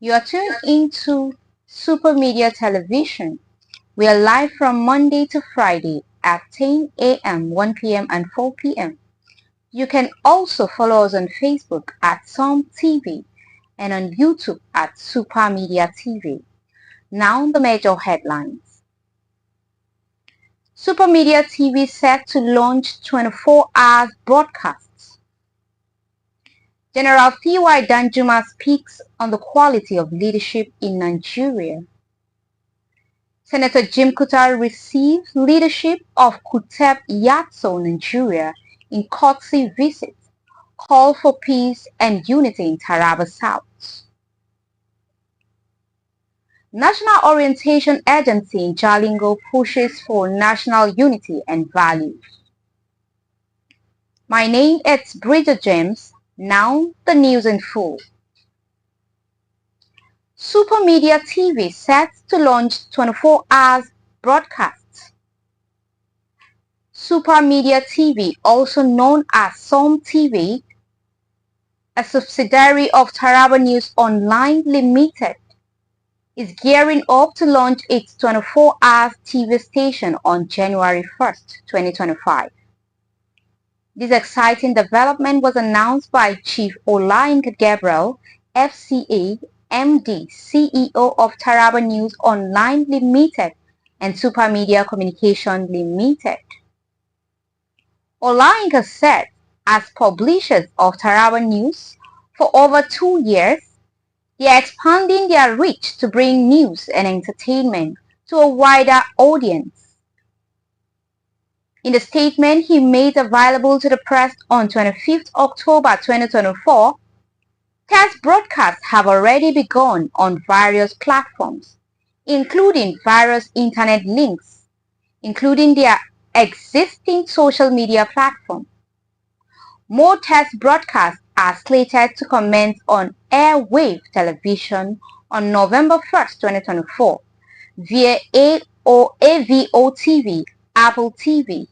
You are tuned into Super Media Television. We are live from Monday to Friday at 10 a.m., 1 p.m. and 4 p.m. You can also follow us on Facebook at Some TV and on YouTube at Super Media TV. Now the major headlines. Super Media TV set to launch 24-hour broadcasts. General T.Y. Danjuma speaks on the quality of leadership in Nigeria. Senator Jim Kutar receives leadership of Kuteb Yatso, Nigeria in courtesy visit, call for peace and unity in Taraba South. National Orientation Agency in Jalingo pushes for national unity and values. My name is Bridget James. Now the news in full. Super Media TV set to launch 24 hours broadcasts. Super Media TV, also known as Som TV, a subsidiary of TARABA News Online Limited, is gearing up to launch its 24-hour TV station on January 1st, 2025. This exciting development was announced by Chief Olainka Gabriel, FCA, MD, CEO of TARABA News Online Limited and Super Media Communication Limited. Olainka said, as publishers of TARABA News for over 2 years, they are expanding their reach to bring news and entertainment to a wider audience. In the statement he made available to the press on 25th October 2024, test broadcasts have already begun on various platforms, including various internet links, including their existing social media platform. More test broadcasts are slated to commence on airwave television on November 1st, 2024 via AVO TV, Apple TV,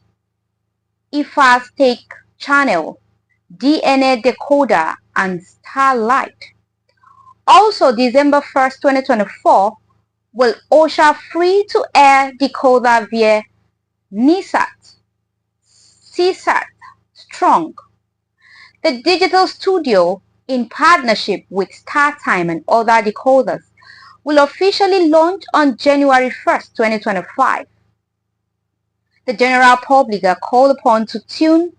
IFA's Take Channel, DNA Decoder, and Starlight. Also, December 1st, 2024 will usher free-to-air decoder via NISAT, CSAT, Strong. The digital studio, in partnership with StarTime and other decoders, will officially launch on January 1st, 2025. The general public are called upon to tune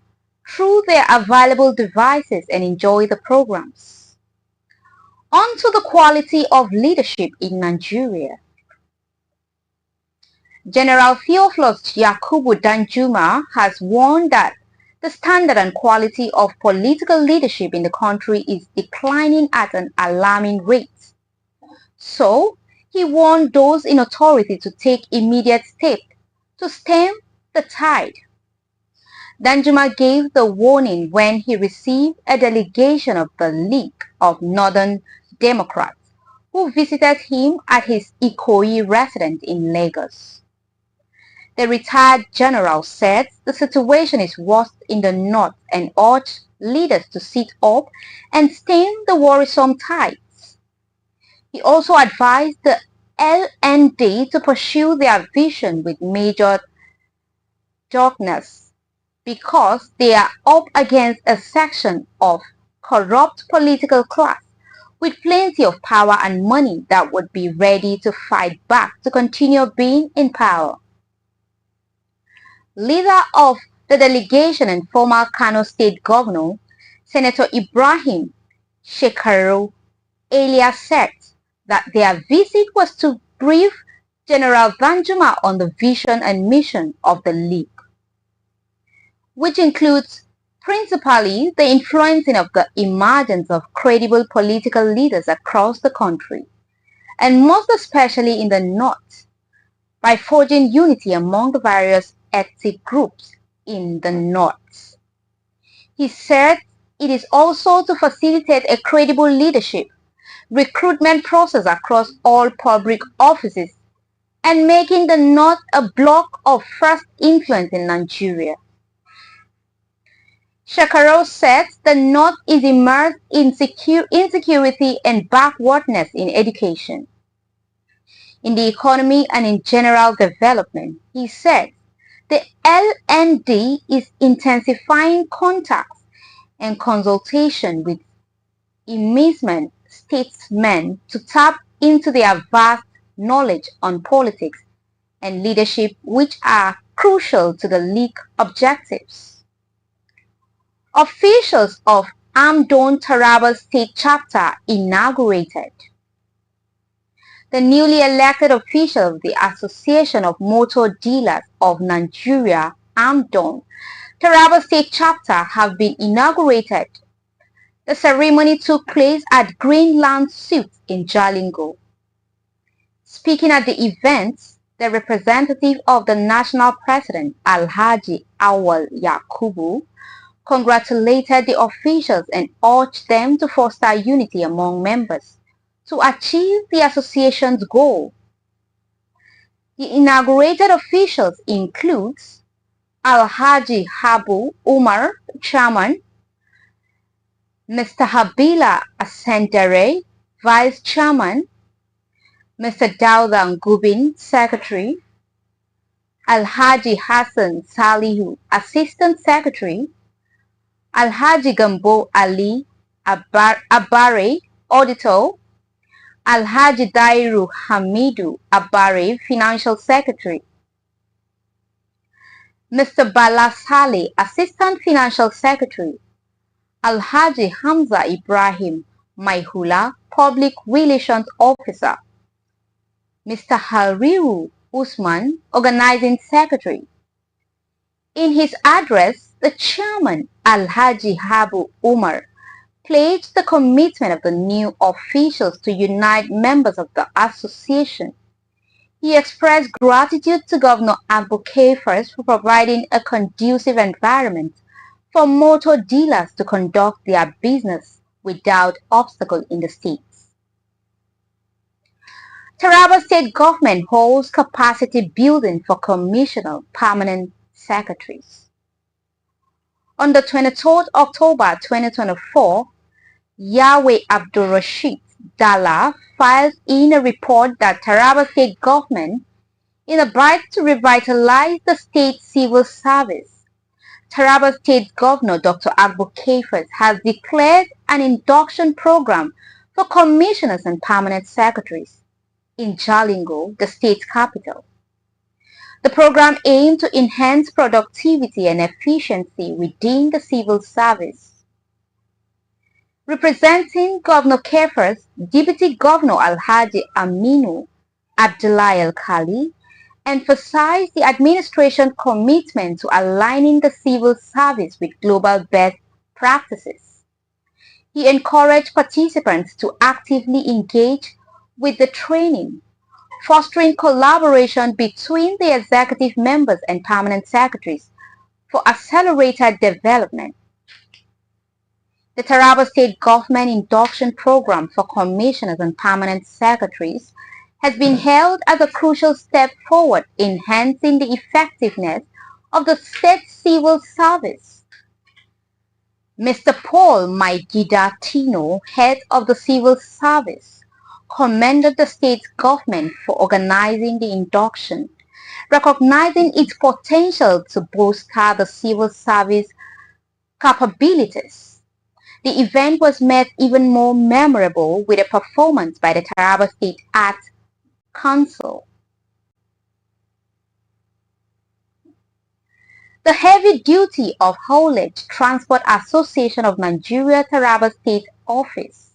through their available devices and enjoy the programs. On to the quality of leadership in Nigeria. General Theophilus Yakubu Danjuma has warned that the standard and quality of political leadership in the country is declining at an alarming rate. So, he warned those in authority to take immediate steps to stem the tide. Danjuma gave the warning when he received a delegation of the League of Northern Democrats who visited him at his Ikoyi residence in Lagos. The retired general said the situation is worse in the north and urged leaders to sit up and stem the worrisome tides. He also advised the LND to pursue their vision with major darkness because they are up against a section of corrupt political class with plenty of power and money that would be ready to fight back to continue being in power. Leader of the delegation and former Kano State Governor, Senator Ibrahim Shekaru earlier said that their visit was to brief General Danjuma on the vision and mission of the League, which includes principally the influencing of the emergence of credible political leaders across the country, and most especially in the North, by forging unity among the various ethnic groups in the North. He said it is also to facilitate a credible leadership, recruitment process across all public offices, and making the North a block of first influence in Nigeria. Shakaro said the North is immersed in insecurity and backwardness in education, in the economy and in general development. He said the LND is intensifying contacts and consultation with immiscent statesmen to tap into their vast knowledge on politics and leadership, which are crucial to the League objectives. Officials of Amdon Taraba State Chapter inaugurated. The newly elected officials of the Association of Motor Dealers of Nigeria, Amdon Taraba State Chapter, have been inaugurated. The ceremony took place at Greenland Suites in Jalingo. Speaking at the event, the representative of the national president, Alhaji Awal Yakubu, congratulated the officials and urged them to foster unity among members to achieve the association's goal. The inaugurated officials include Alhaji Habu Umar, Chairman, Mr. Habila Asendere, Vice Chairman, Mr. Dauda Gubin, Secretary, Alhaji Hassan Salihu, Assistant Secretary, Alhaji Gambo Ali Abare, Auditor, Alhaji Dairu Hamidu Abare, Financial Secretary, Mr. Bala Saleh, Assistant Financial Secretary, Alhaji Hamza Ibrahim Maihula, Public Relations Officer, Mr. Hariru Usman, Organizing Secretary. In his address, the chairman, Alhaji Habu Umar, pledged the commitment of the new officials to unite members of the association. He expressed gratitude to Governor Agbo Kefers for providing a conducive environment for motor dealers to conduct their business without obstacle in the state. Taraba State Government holds capacity building for commissioner permanent secretaries. On the 23rd October 2024, Yahweh Abdul Rashid Dalla filed in a report that Taraba State Government, in a bid to revitalize the state civil service, Taraba State Governor Dr. Agbo Kefers has declared an induction program for commissioners and permanent secretaries in Jalingo, the state capital. The program aimed to enhance productivity and efficiency within the civil service. Representing Governor Kefers, Deputy Governor Alhaji Aminu Abdullah El-Khali emphasized the administration's commitment to aligning the civil service with global best practices. He encouraged participants to actively engage with the training, fostering collaboration between the executive members and permanent secretaries for accelerated development. The Taraba State Government Induction Program for Commissioners and Permanent Secretaries has been held as a crucial step forward in enhancing the effectiveness of the state civil service. Mr. Paul Maigida Tino, head of the civil service, commended the state government for organizing the induction, recognizing its potential to bolster the civil service capabilities. The event was made even more memorable with a performance by the Taraba State Arts Council. The Heavy Duty of Haulage Transport Association of Nigeria Taraba State Office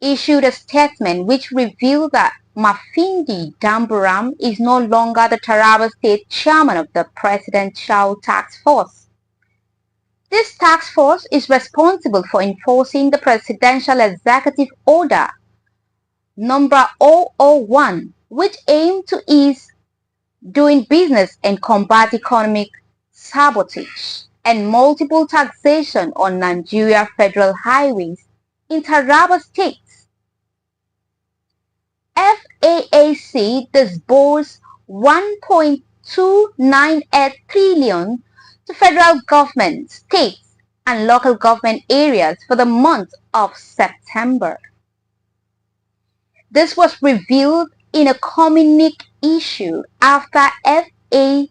issued a statement which revealed that Mafindi Damburam is no longer the Taraba State Chairman of the Presidential Task Force. This task force is responsible for enforcing the Presidential Executive Order number 001, which aimed to ease doing business and combat economic sabotage and multiple taxation on Nigeria federal highways in Taraba State. FAAC disbursed 1.298 trillion to federal government, states, and local government areas for the month of September. This was revealed in a communique issued after FAC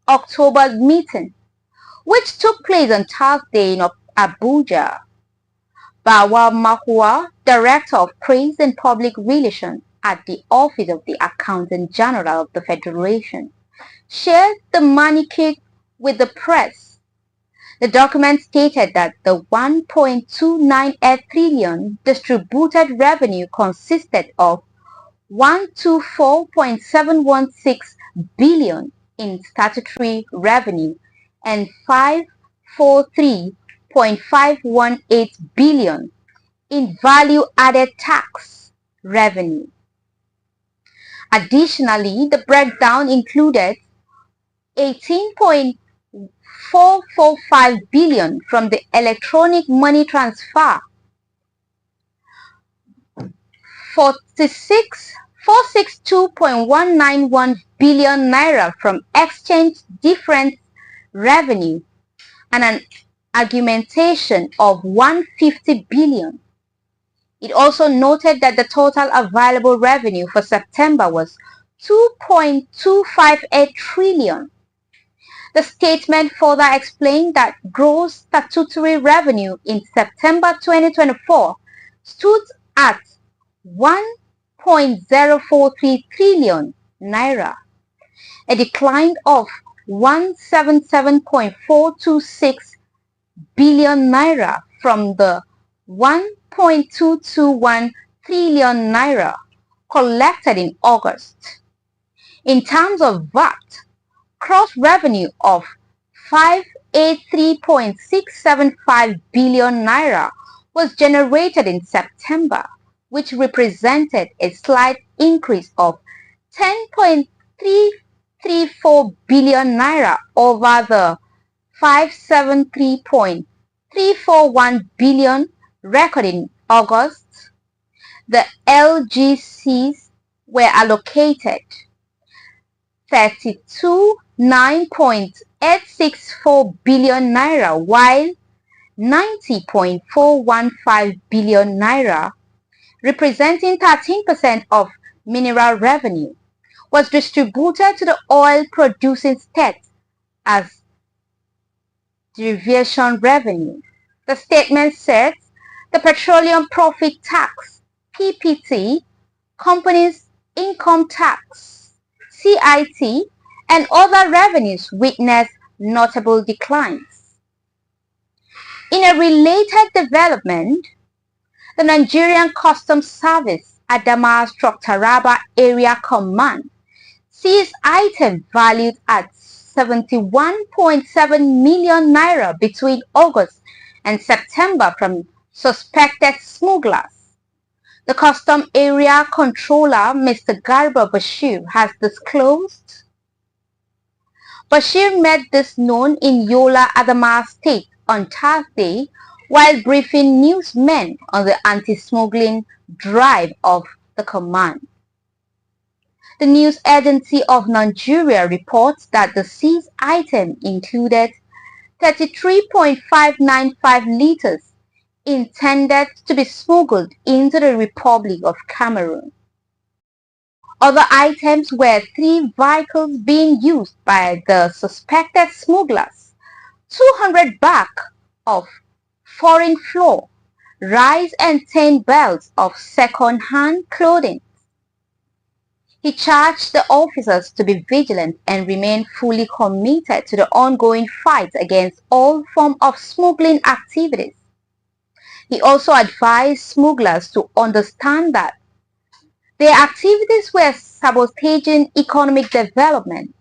October meeting, which took place on Thursday in Abuja. Bawa Mahua, Director of Press and Public Relations at the Office of the Accountant General of the Federation, shared the manique with the press. The document stated that the 1.298 trillion distributed revenue consisted of 124.716 billion in statutory revenue and 543.518 billion in value-added tax revenue. Additionally, the breakdown included 18.445 billion from the electronic money transfer, 462.191 billion naira from exchange difference revenue, and an augmentation of 150 billion. It also noted that the total available revenue for September was 2.258 trillion. The statement further explained that gross statutory revenue in September 2024 stood at 1.043 trillion naira, a decline of 177.426 billion naira from the 1.221 trillion naira collected in August. In terms of VAT, gross revenue of 583.675 billion naira was generated in September, which represented a slight increase of 10.334 billion naira over the 573.341 billion recorded in August. The LGCs were allocated 39.864 billion naira, while 90.415 billion naira, representing 13% of mineral revenue, was distributed to the oil-producing states as derivation revenue. The statement says the Petroleum Profit Tax, PPT, Companies Income Tax, CIT, and other revenues witnessed notable declines. In a related development, the Nigerian Customs Service Adamawa/Taraba Area Command seized items valued at 71.7 million naira between August and September from suspected smugglers. The Custom Area Controller, Mr. Garba Bashir, has disclosed. Bashir made this known in Yola, Adamawa State on Thursday while briefing newsmen on the anti-smuggling drive of the command. The News Agency of Nigeria reports that the seized item included 33.595 liters intended to be smuggled into the Republic of Cameroon. Other items were 3 vehicles being used by the suspected smugglers, 200 bags of foreign flour, rice, and 10 belts of second-hand clothing. He charged the officers to be vigilant and remain fully committed to the ongoing fight against all forms of smuggling activities. He also advised smugglers to understand that their activities were sabotaging economic development,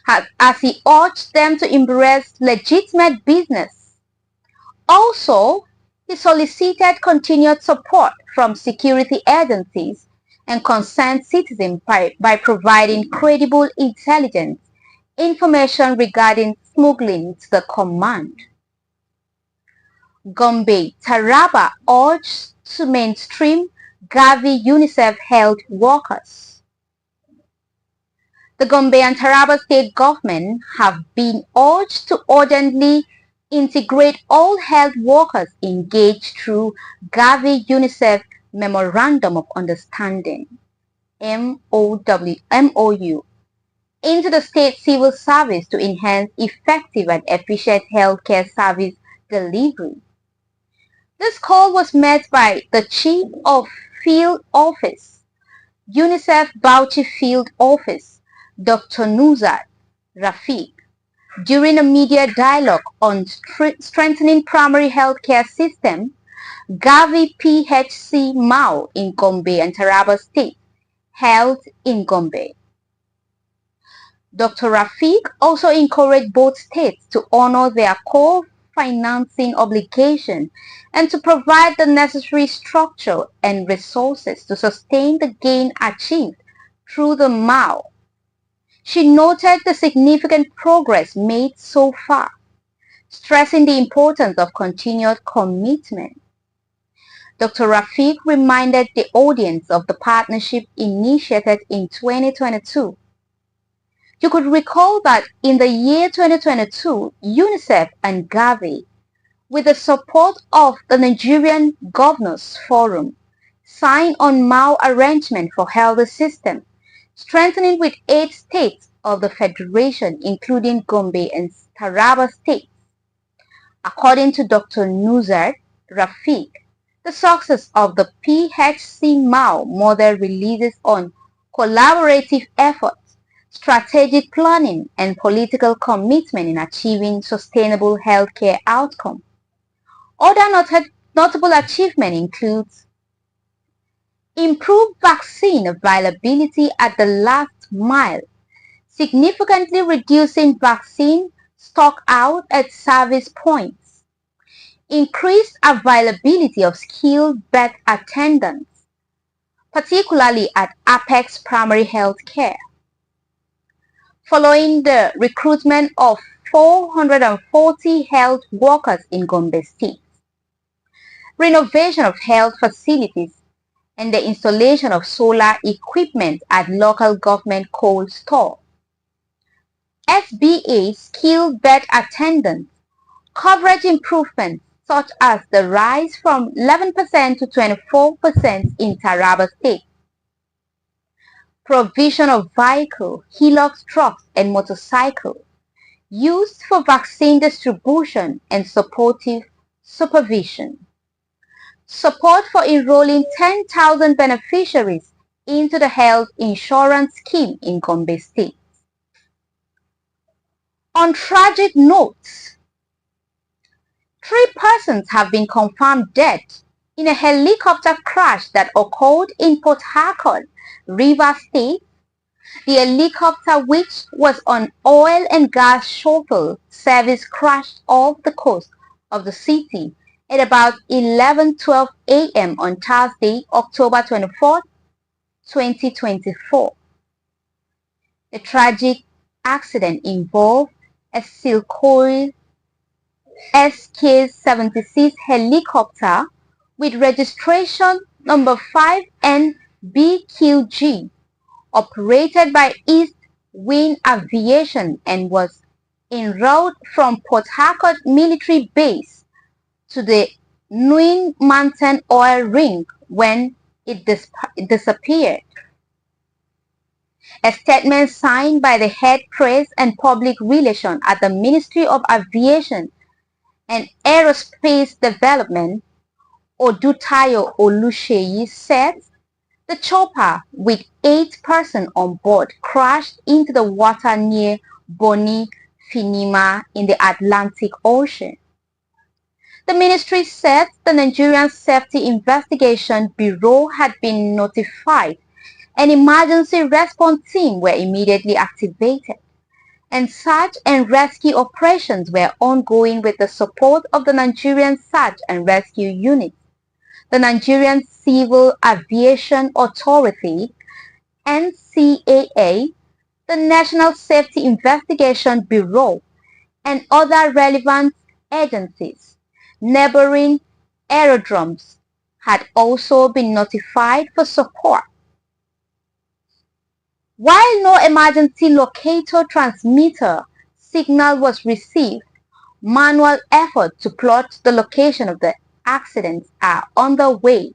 as he urged them to embrace legitimate business. Also, he solicited continued support from security agencies and concerned citizens by providing credible intelligence information regarding smuggling to the command. Gombe, Taraba urged to mainstream Gavi UNICEF health workers. The Gombe and Taraba state government have been urged to urgently integrate all health workers engaged through Gavi-UNICEF Memorandum of Understanding MOU into the state civil service to enhance effective and efficient healthcare service delivery. This call was met by the Chief of Field Office, UNICEF Bauchi Field Office, Dr. Nuzat Rafiq, during a media dialogue on strengthening primary healthcare system, Gavi PHC Mao in Gombe and Taraba State, held in Gombe. Dr. Rafiq also encouraged both states to honor their co-financing obligation and to provide the necessary structure and resources to sustain the gain achieved through the MAO. She noted the significant progress made so far, stressing the importance of continued commitment. Dr. Rafiq reminded the audience of the partnership initiated in 2022. You could recall that in the year 2022, UNICEF and Gavi, with the support of the Nigerian Governors Forum, signed on MAO arrangement for health system, strengthening with 8 states of the Federation, including Gombe and Taraba states. According to Dr. Nuzat Rafiq, the success of the PHC MAO model relies on collaborative efforts, strategic planning, and political commitment in achieving sustainable healthcare outcomes. Other notable achievement includes improved vaccine availability at the last mile, significantly reducing vaccine stock out at service points, increased availability of skilled birth attendants, particularly at Apex Primary Health Care, following the recruitment of 440 health workers in Gombe State, renovation of health facilities, and the installation of solar equipment at local government cold store. SBA skilled bed attendants, coverage improvements such as the rise from 11% to 24% in Taraba State, provision of vehicle, Hilux trucks and motorcycles used for vaccine distribution and supportive supervision. Support for enrolling 10,000 beneficiaries into the health insurance scheme in Gombe State. On tragic notes, 3 persons have been confirmed dead in a helicopter crash that occurred in Port Harcourt, Rivers State. The helicopter, which was on oil and gas shuttle service, crashed off the coast of the city at about 11:12 a.m. on Thursday, October 24, 2024. The tragic accident involved a Silcoil SK-76 helicopter with registration number 5NBQG, operated by East Wind Aviation, and was en route from Port Harcourt Military Base to the Nguyen Mountain Oil Ring when it disappeared. A statement signed by the head press and public relations at the Ministry of Aviation and Aerospace Development, Odutayo Oluseyi, said the chopper with 8 persons on board crashed into the water near Boni Finima in the Atlantic Ocean. The ministry said the Nigerian Safety Investigation Bureau had been notified. An emergency response team were immediately activated, and search and rescue operations were ongoing with the support of the Nigerian Search and Rescue Unit, the Nigerian Civil Aviation Authority, NCAA, the National Safety Investigation Bureau, and other relevant agencies. Neighboring aerodromes had also been notified for support. While no emergency locator transmitter signal was received, manual efforts to plot the location of the accidents are underway,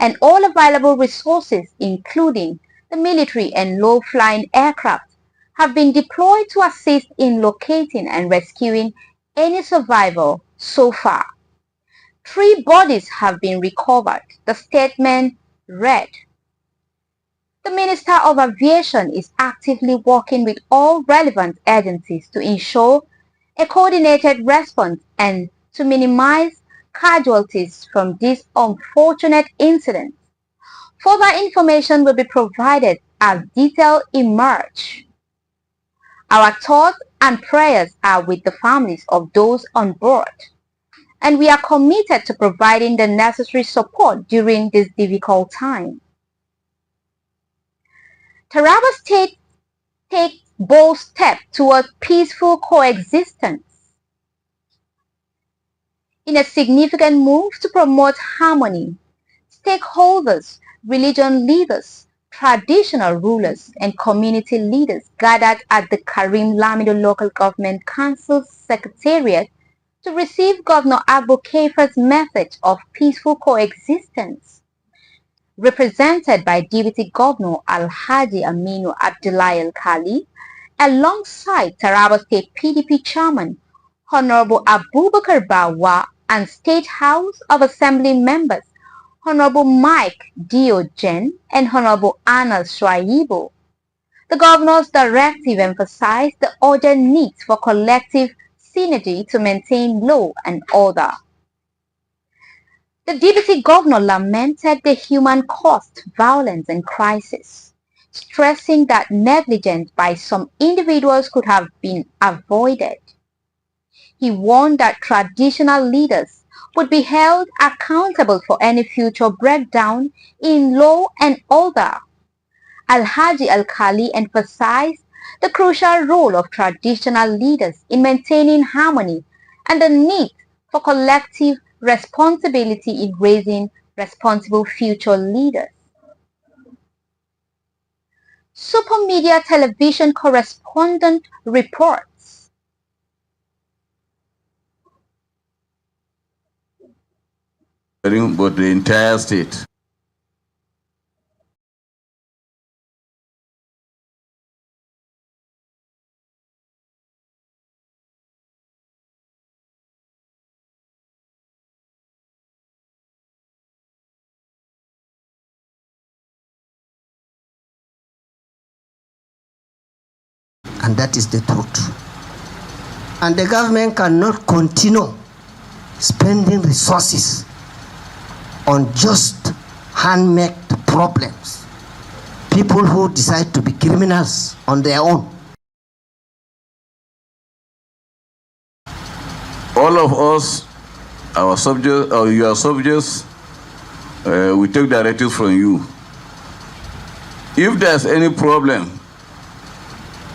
and all available resources, including the military and low-flying aircraft, have been deployed to assist in locating and rescuing any survivor so far. 3 bodies have been recovered, the statement read. The Minister of Aviation is actively working with all relevant agencies to ensure a coordinated response and to minimize casualties from this unfortunate incident. Further information will be provided as details emerge. Our thoughts and prayers are with the families of those on board, and we are committed to providing the necessary support during this difficult time. TARABA State takes bold steps towards peaceful coexistence. In a significant move to promote harmony, stakeholders, religion leaders, traditional rulers, and community leaders gathered at the Karim Lamido Local Government Council's Secretariat to receive Governor Agbo Kefa's message of peaceful coexistence. Represented by Deputy Governor Alhaji Aminu Abdullahi Al-Khali, alongside Taraba State PDP Chairman Honorable Abubakar Bawa and State House of Assembly members Honorable Mike Diogen and Honorable Anna Swaibo. The Governor's directive emphasized the urgent need for collective synergy to maintain law and order. The Deputy Governor lamented the human cost, violence and crisis, stressing that negligence by some individuals could have been avoided. He warned that traditional leaders would be held accountable for any future breakdown in law and order. Alhaji Al-Khali emphasized the crucial role of traditional leaders in maintaining harmony and the need for collective responsibility in raising responsible future leaders. Super Media television correspondent reports. But the entire state. And that is the truth. And the government cannot continue spending resources on just hand-made problems. People who decide to be criminals on their own. All of us, our subjects, or your subjects, we take directives from you. If there's any problem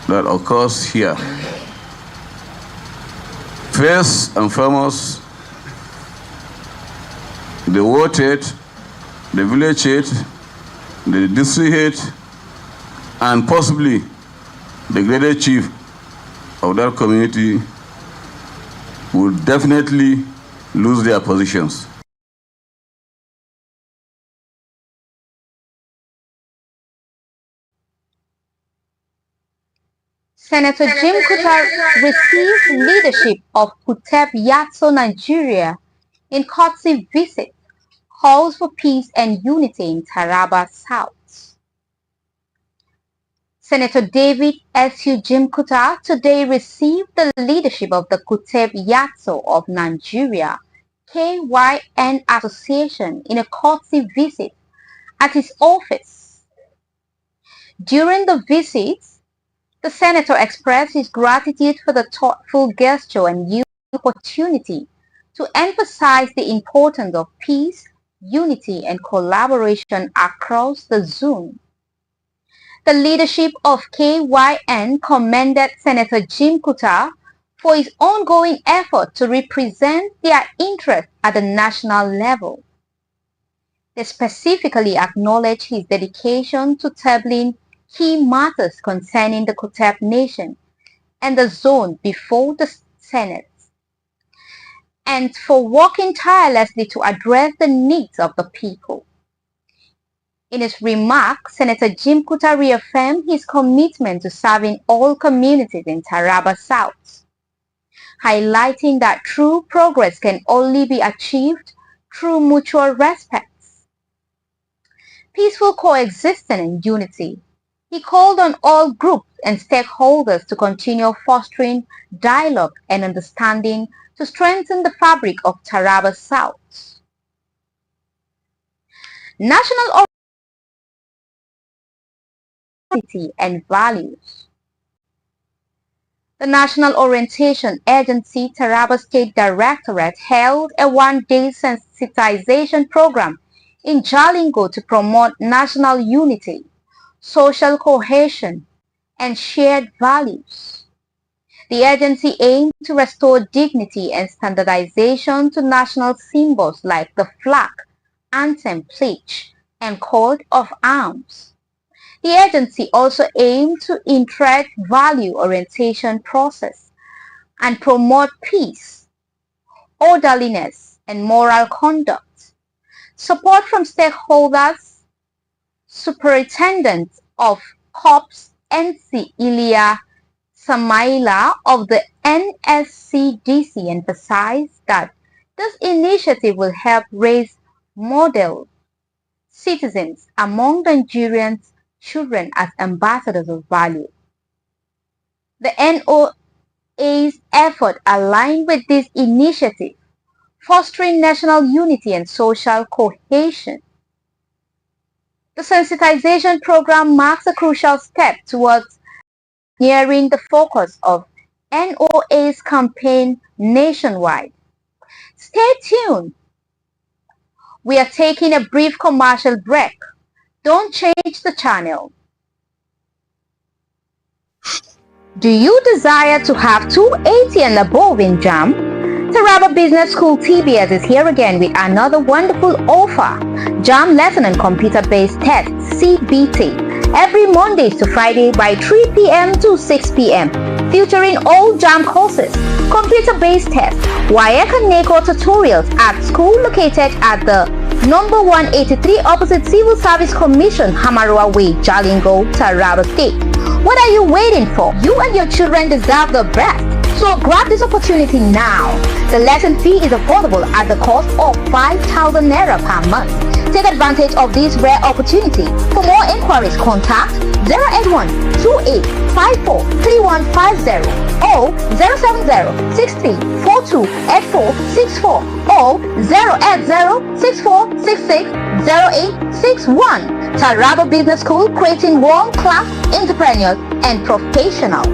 that occurs here, first and foremost, the ward head, the village head, the district head, and possibly the graded chief of that community will definitely lose their positions. Senator Jim Kutar received leadership of Kuteb Yatso, Nigeria in courtesy visit, calls for peace and unity in Taraba South. Senator David S.U. Jim Kutar today received the leadership of the Kuteb Yatso of Nigeria KYN Association in a courtesy visit at his office. During the visit, the senator expressed his gratitude for the thoughtful gesture and used the opportunity to emphasize the importance of peace, unity, and collaboration across the zone. The leadership of KYN commended Senator Jim Kutar for his ongoing effort to represent their interests at the national level. They specifically acknowledged his dedication to tabling key matters concerning the Kotep Nation and the zone before the Senate, and for working tirelessly to address the needs of the people. In his remarks, Senator Jim Kuta reaffirmed his commitment to serving all communities in Taraba South, highlighting that true progress can only be achieved through mutual respect, peaceful coexistence and unity. He called on all groups and stakeholders to continue fostering dialogue and understanding to strengthen the fabric of Taraba South. National Orientation and Values. The National Orientation Agency Taraba State Directorate held a one-day sensitization program in Jalingo to promote national unity, social cohesion, and shared values. The agency aimed to restore dignity and standardization to national symbols like the flag, anthem, pledge, and coat of arms. The agency also aimed to integrate value orientation process and promote peace, orderliness, and moral conduct. Support from stakeholders, Superintendent of Corps NC Ilya Samaila of the NSCDC emphasized that this initiative will help raise model citizens among Nigerians' children as ambassadors of value. The NOA's effort aligned with this initiative, fostering national unity and social cohesion. The sensitization program marks a crucial step towards nearing the focus of NOA's campaign nationwide. Stay tuned. We are taking a brief commercial break. Don't change the channel. Do you desire to have 280 and above in JAM? TARABA Business School TBS is here again with another wonderful offer. JAM Lesson and Computer-Based Test CBT every Mondays to Friday by 3 p.m. to 6 p.m. featuring all JAM courses, computer-based tests, WAEC and NECO tutorials at school located at the number 183 opposite Civil Service Commission, Hamarua Way, Jalingo, Taraba State. What are you waiting for? You and your children deserve the best. So grab this opportunity now. The lesson fee is affordable at the cost of 5,000 Naira per month. Take advantage of this rare opportunity. For more inquiries, contact 081 28 54 3150 or 070 63 42 8464 or 080 64 66 0861. Taraba Business School, creating world-class entrepreneurs and professionals.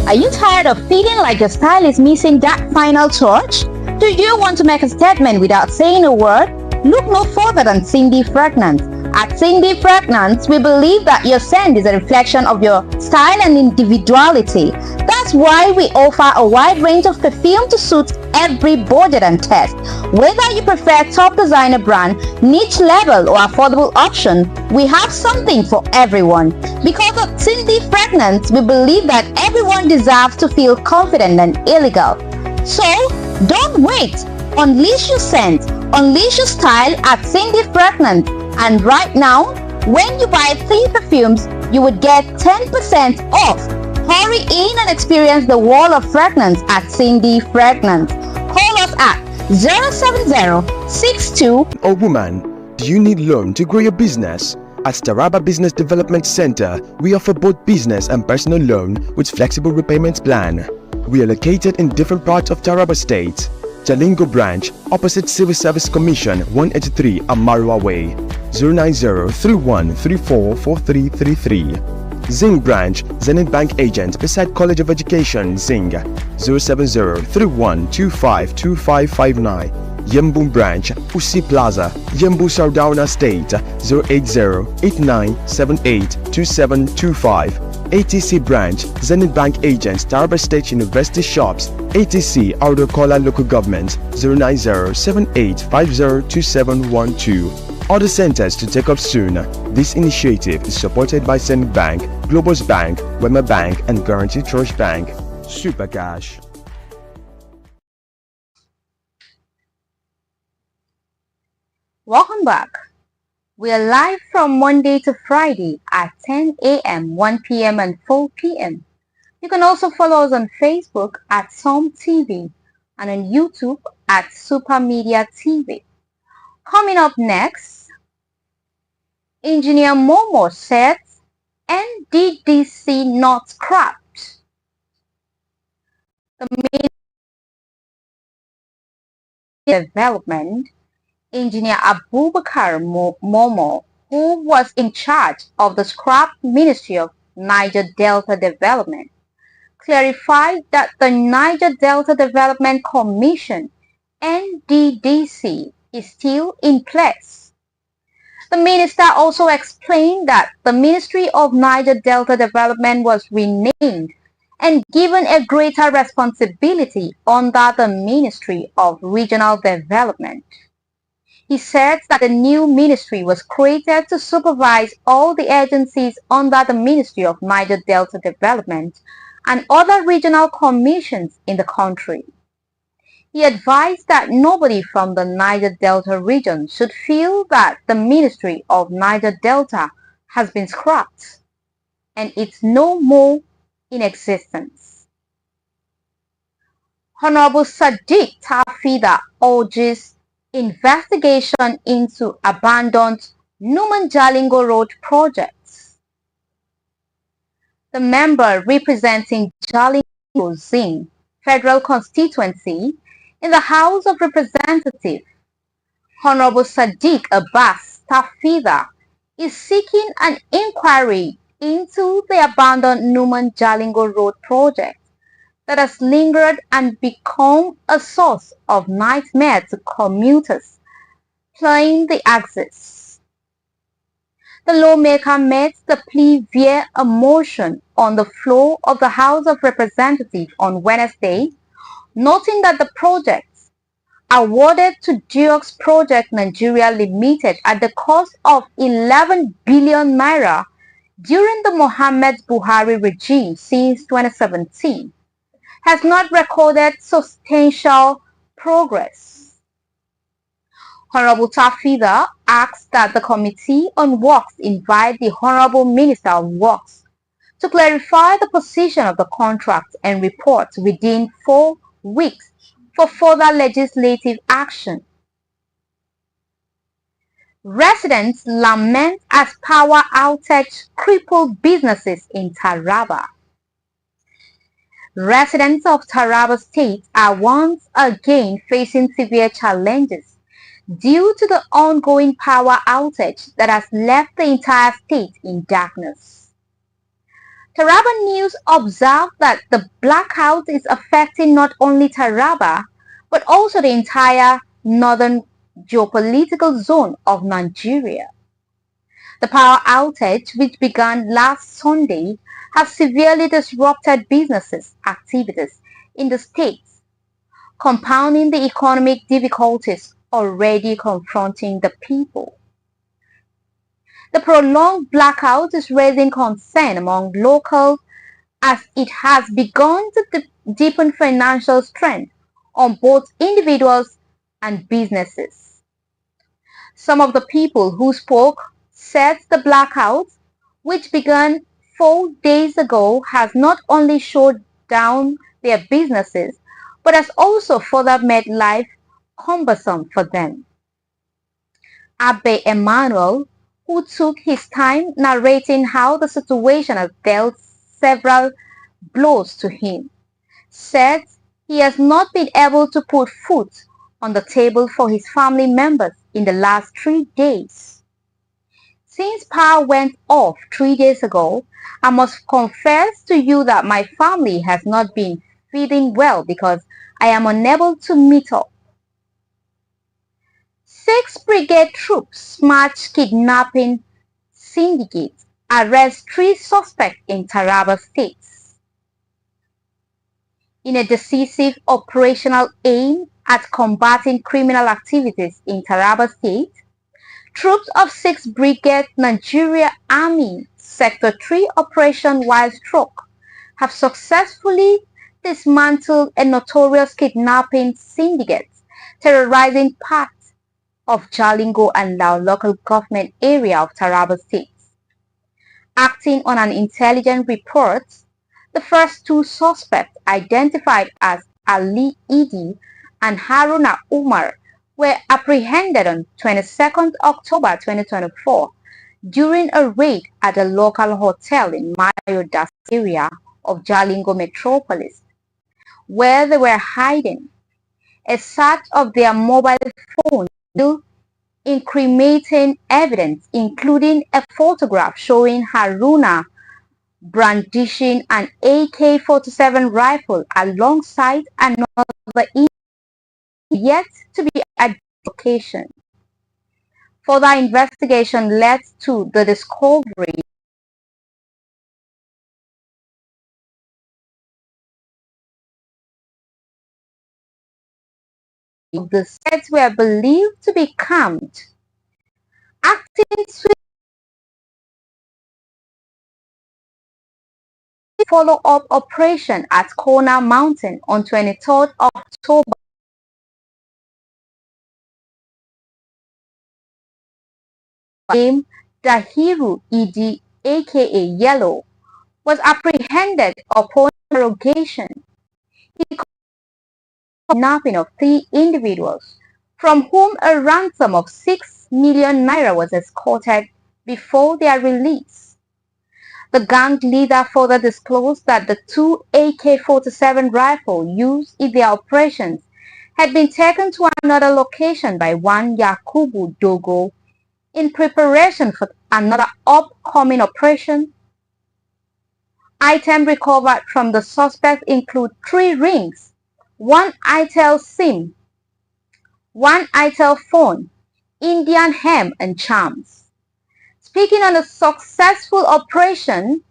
Are you tired of feeling like your style is missing that final touch? Do you want to make a statement without saying a word? Look no further than Cindy Fragrance. At Cindy Fragrance, we believe that your scent is a reflection of your style and individuality. That's why we offer a wide range of perfume to suit every budget and taste. Whether you prefer top designer brand, niche level or affordable option, we have something for everyone. Because of Cindy Fragrance, we believe that everyone deserves to feel confident and elegant. So, don't wait. Unleash your scent, unleash your style at Cindy Fragrance. And right now, when you buy 3 perfumes, you would get 10% off. Hurry in and experience the world of fragrance at Cindy Fragrance. Call us at 07062. Oh woman, do you need loan to grow your business? At TARABA Business Development Center, we offer both business and personal loan with flexible repayment plan. We are located in different parts of Taraba State. Jalingo branch, opposite Civil Service Commission, 183 Amarua Way, 090-3134-4333. Zing branch, Zenith Bank agent beside College of Education, Zing, 070-3125-2559. Yembu branch, Usi Plaza, Yembu Sardauna State, 080-8978-2725. ATC branch, Zenith Bank agents, Taraba State University shops, ATC Outer Kola Local Government, 090-7850-2712. other centers to take up soon. This initiative is supported by Zenith Bank, Globus Bank, Wema Bank, and Guarantee Trust Bank. Super Cash. Welcome back. We are live from Monday to Friday at 10 a.m., 1 p.m. and 4 p.m. You can also follow us on Facebook at Som TV and on YouTube at Super Media TV. Coming up next, Engineer Momo says NDDC not scrapped. The Ministry of Development, Engineer Abubakar Momo, who was in charge of the scrap Ministry of Niger Delta Development, clarified that the Niger Delta Development Commission NDDC is still in place. The minister also explained that the Ministry of Niger Delta Development was renamed and given a greater responsibility under the Ministry of Regional Development. He said that the new ministry was created to supervise all the agencies under the Ministry of Niger Delta Development and other regional commissions in the country. He advised that nobody from the Niger Delta region should feel that the Ministry of Niger Delta has been scrapped and it's no more in existence. Honorable Sadiq Tafida urges investigation into abandoned Numan Jalingo Road projects. The member representing Jalingo Zing Federal Constituency in the House of Representatives, Honorable Sadiq Abbas Tafida, is seeking an inquiry into the abandoned Numan Jalingo Road project that has lingered and become a source of nightmare to commuters plying the axis. The lawmaker made the plea via a motion on the floor of the House of Representatives on Wednesday, noting that the projects awarded to Duox Project Nigeria Limited at the cost of 11 billion naira during the Mohamed Buhari regime since 2017 has not recorded substantial progress. Honorable Tafida asks that the Committee on Works invite the Honorable Minister of Works to clarify the position of the contract and report within 4 weeks for further legislative action. Residents lament as power outage crippled businesses in Taraba. Residents of Taraba State are once again facing severe challenges due to the ongoing power outage that has left the entire state in darkness. Taraba News observed that the blackout is affecting not only Taraba, but also the entire northern geopolitical zone of Nigeria. The power outage, which began last Sunday, has severely disrupted businesses' activities in the state, compounding the economic difficulties already confronting the people. The prolonged blackout is raising concern among locals as it has begun to deepen financial strain on both individuals and businesses. Some of the people who spoke said the blackout, which began 4 days ago, has not only shut down their businesses, but has also further made life cumbersome for them. Abe Emmanuel, who took his time narrating how the situation has dealt several blows to him, said he has not been able to put food on the table for his family members in the last 3 days. Since power went off 3 days ago, I must confess to you that my family has not been feeding well because I am unable to meet up. 6 brigade troops smash kidnapping syndicate, arrest 3 suspects in Taraba State. In a decisive operational aim at combating criminal activities in Taraba State, Troops of 6th Brigade Nigeria Army Sector 3 Operation Wild Stroke have successfully dismantled a notorious kidnapping syndicate terrorizing parts of Jalingo and Lao local government area of Taraba State. Acting on an intelligence report, the first two suspects, identified as Ali Idi and Haruna Umar, were apprehended on 22nd October 2024 during a raid at a local hotel in Mayodas area of Jalingo metropolis, where they were hiding. A search of their mobile phones revealed incriminating evidence, including a photograph showing Haruna brandishing an AK-47 rifle alongside another yet to be identified. Further investigation led to the discovery of the sets were believed to be camped. Acting swiftly follow-up operation at Corner Mountain on 23rd October. Named Dahiru Idi aka Yellow was apprehended upon interrogation. He kidnapping of 3 individuals, from whom a ransom of 6 million naira was escorted before their release. The gang leader further disclosed that the 2 AK-47 rifles used in their operations had been taken to another location by one Yakubu Dogo in preparation for another upcoming operation. Items recovered from the suspects include 3 rings, 1 Itel SIM, 1 Itel phone, Indian hemp and charms. Speaking on the successful operation,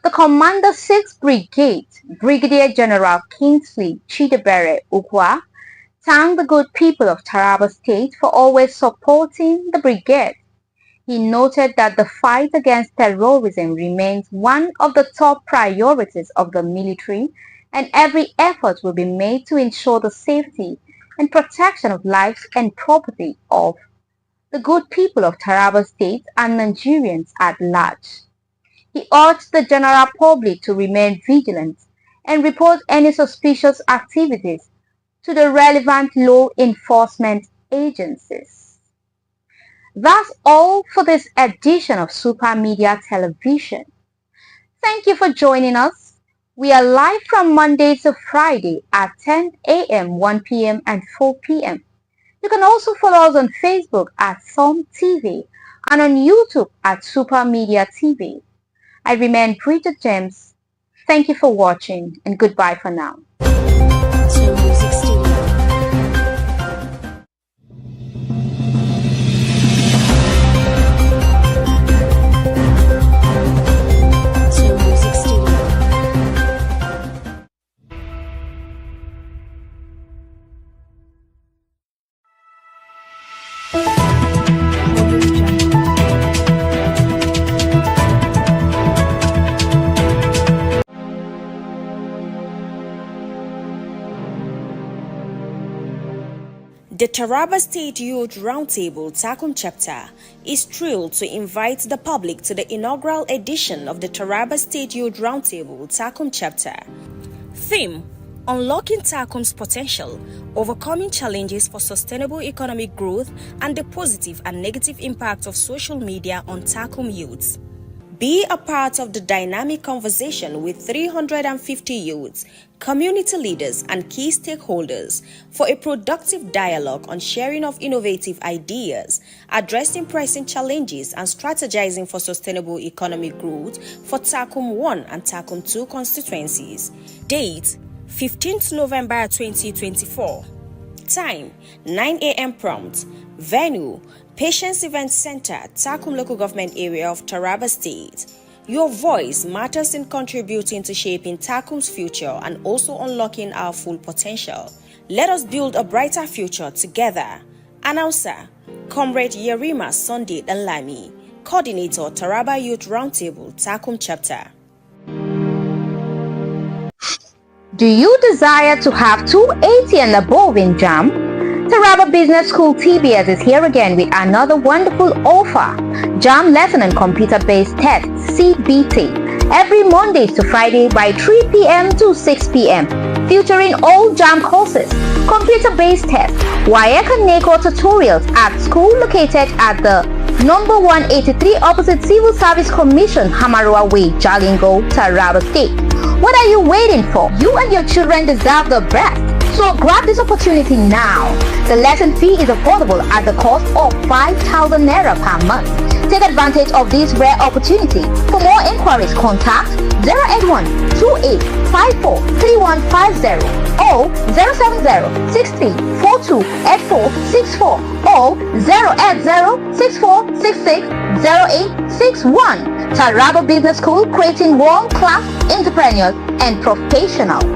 the Commander 6th Brigade, Brigadier General Kingsley Chidebere Ukwa, thanked the good people of Taraba State for always supporting the brigade. He noted that the fight against terrorism remains one of the top priorities of the military, and every effort will be made to ensure the safety and protection of lives and property of the good people of Taraba State and Nigerians at large. He urged the general public to remain vigilant and report any suspicious activities to the relevant law enforcement agencies. That's all for this edition of Super Media Television. Thank you for joining us. We are live from Monday to Friday at 10 a.m., 1 p.m. and 4 p.m. You can also follow us on Facebook at Som TV and on YouTube at Super Media TV. I remain Bridget James. Thank you for watching and goodbye for now. The Taraba State Youth Roundtable Takum chapter is thrilled to invite the public to the inaugural edition of the Taraba State Youth Roundtable Takum chapter. Theme: Unlocking Takum's Potential, Overcoming Challenges for Sustainable Economic Growth and the Positive and Negative Impact of Social Media on Takum Youths. Be a part of the dynamic conversation with 350 youths, community leaders, and key stakeholders for a productive dialogue on sharing of innovative ideas, addressing pressing challenges, and strategizing for sustainable economic growth for Takum 1 and Takum 2 constituencies. Date: 15th November 2024. Time: 9 a.m. prompt. Venue: Patience Event Center, Takum Local Government Area of Taraba State. Your voice matters in contributing to shaping Takum's future and also unlocking our full potential. Let us build a brighter future together. Announcer: Comrade Yerima Sunday Danlami, Coordinator Taraba Youth Roundtable, Takum Chapter. Do you desire to have 280 and above in JAM? Taraba Business School TBS is here again with another wonderful offer. JAM Lesson and Computer-Based Test CBT every Mondays to Friday by 3 p.m. to 6 p.m. featuring all JAM courses, computer-based tests, WAEC and NECO tutorials at school located at the number 183 opposite Civil Service Commission, Hamarua Way, Jalingo, Taraba State. What are you waiting for? You and your children deserve the best. So grab this opportunity now. The lesson fee is affordable at the cost of 5,000 Naira per month. Take advantage of this rare opportunity. For more inquiries, contact 081-2854-3150 or 070-6342-8464 or 080-6466-0861. Taraba Business School, creating world-class entrepreneurs and professionals.